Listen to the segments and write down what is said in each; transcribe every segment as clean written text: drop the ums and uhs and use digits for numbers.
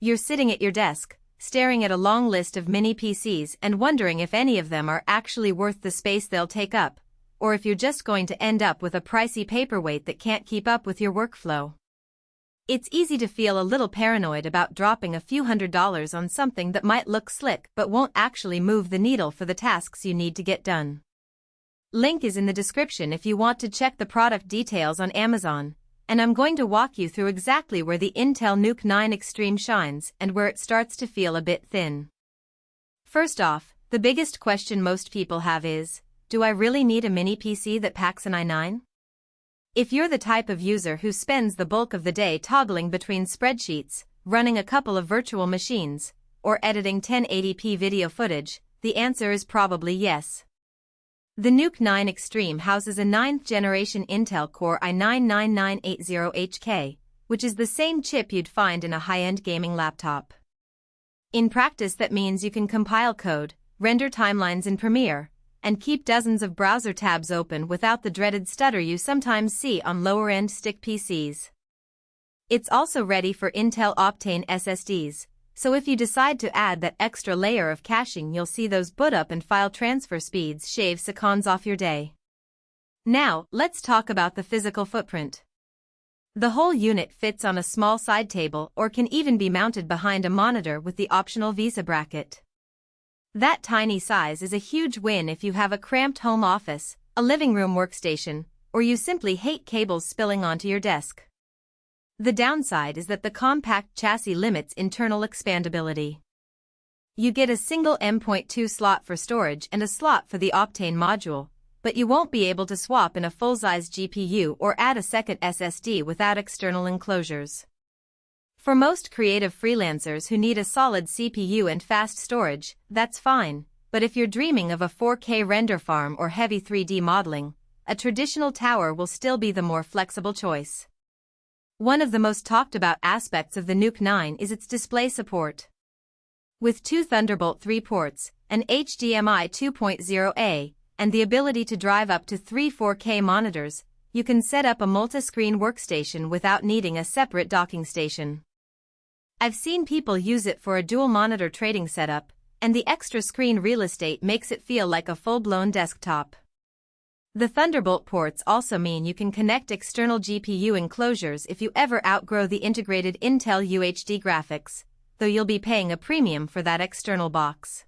You're sitting at your desk, staring at a long list of mini PCs and wondering if any of them are actually worth the space they'll take up, or if you're just going to end up with a pricey paperweight that can't keep up with your workflow. It's easy to feel a little paranoid about dropping a few $100s on something that might look slick but won't actually move the needle for the tasks you need to get done. Link is in the description if you want to check the product details on Amazon, and I'm going to walk you through exactly where the Intel NUC9 Extreme shines and where it starts to feel a bit thin. First off, the biggest question most people have is, do I really need a mini PC that packs an i9? If you're the type of user who spends the bulk of the day toggling between spreadsheets, running a couple of virtual machines, or editing 1080p video footage, the answer is probably yes. The NUC9 Extreme houses a 9th generation Intel Core i9-9980HK, which is the same chip you'd find in a high-end gaming laptop. In practice, that means you can compile code, render timelines in Premiere, and keep dozens of browser tabs open without the dreaded stutter you sometimes see on lower-end stick PCs. It's also ready for Intel Optane SSDs, so if you decide to add that extra layer of caching, you'll see those boot up and file transfer speeds shave seconds off your day. Now, let's talk about the physical footprint. The whole unit fits on a small side table or can even be mounted behind a monitor with the optional VESA bracket. That tiny size is a huge win if you have a cramped home office, a living room workstation, or you simply hate cables spilling onto your desk. The downside is that the compact chassis limits internal expandability. You get a single M.2 slot for storage and a slot for the Optane module, but you won't be able to swap in a full-size GPU or add a second SSD without external enclosures. For most creative freelancers who need a solid CPU and fast storage, that's fine, but if you're dreaming of a 4K render farm or heavy 3D modeling, a traditional tower will still be the more flexible choice. One of the most talked about aspects of the NUC9 is its display support. With 2 Thunderbolt 3 ports, an HDMI 2.0A, and the ability to drive up to 3 4K monitors, you can set up a multi-screen workstation without needing a separate docking station. I've seen people use it for a dual-monitor trading setup, and the extra screen real estate makes it feel like a full-blown desktop. The Thunderbolt ports also mean you can connect external GPU enclosures if you ever outgrow the integrated Intel UHD graphics, though you'll be paying a premium for that external box.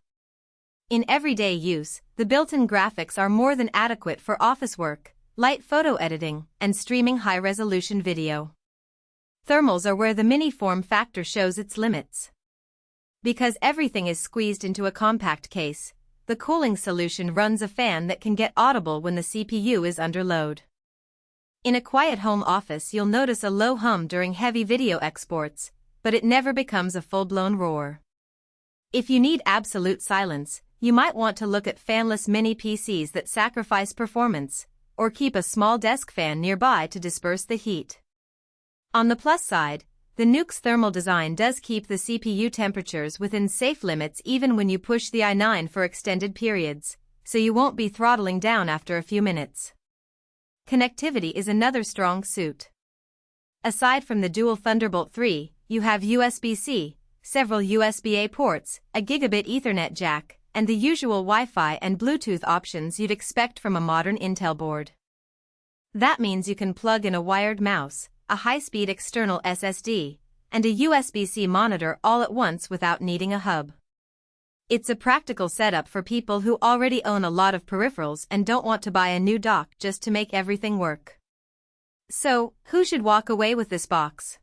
In everyday use, the built-in graphics are more than adequate for office work, light photo editing, and streaming high-resolution video. Thermals are where the mini form factor shows its limits. Because everything is squeezed into a compact case, the cooling solution runs a fan that can get audible when the CPU is under load. In a quiet home office, you'll notice a low hum during heavy video exports, but it never becomes a full-blown roar. If you need absolute silence, you might want to look at fanless mini PCs that sacrifice performance, or keep a small desk fan nearby to disperse the heat. On the plus side, the NUC's thermal design does keep the CPU temperatures within safe limits even when you push the i9 for extended periods, so you won't be throttling down after a few minutes. Connectivity is another strong suit. Aside from the dual Thunderbolt 3, you have USB-C, several USB-A ports, a gigabit Ethernet jack, and the usual Wi-Fi and Bluetooth options you'd expect from a modern Intel board. That means you can plug in a wired mouse, a high-speed external SSD, and a USB-C monitor all at once without needing a hub. It's a practical setup for people who already own a lot of peripherals and don't want to buy a new dock just to make everything work. So, who should walk away with this box?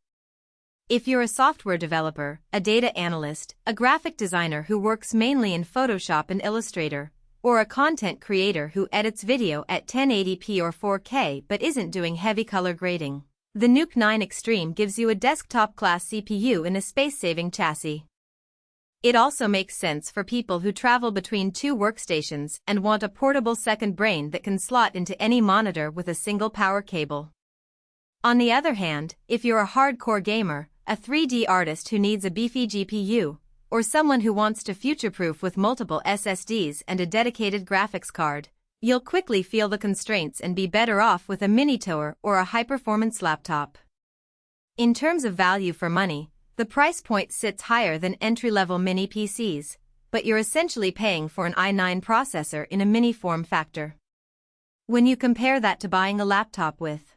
If you're a software developer, a data analyst, a graphic designer who works mainly in Photoshop and Illustrator, or a content creator who edits video at 1080p or 4K but isn't doing heavy color grading, the NUC9 Extreme gives you a desktop-class CPU in a space-saving chassis. It also makes sense for people who travel between 2 workstations and want a portable second brain that can slot into any monitor with a single power cable. On the other hand, if you're a hardcore gamer, a 3D artist who needs a beefy GPU, or someone who wants to future-proof with multiple SSDs and a dedicated graphics card, you'll quickly feel the constraints and be better off with a mini tower or a high-performance laptop. In terms of value for money, The price point sits higher than entry-level mini PCs, but you're essentially paying for an i9 processor in a mini form factor. When you compare that to buying a laptop with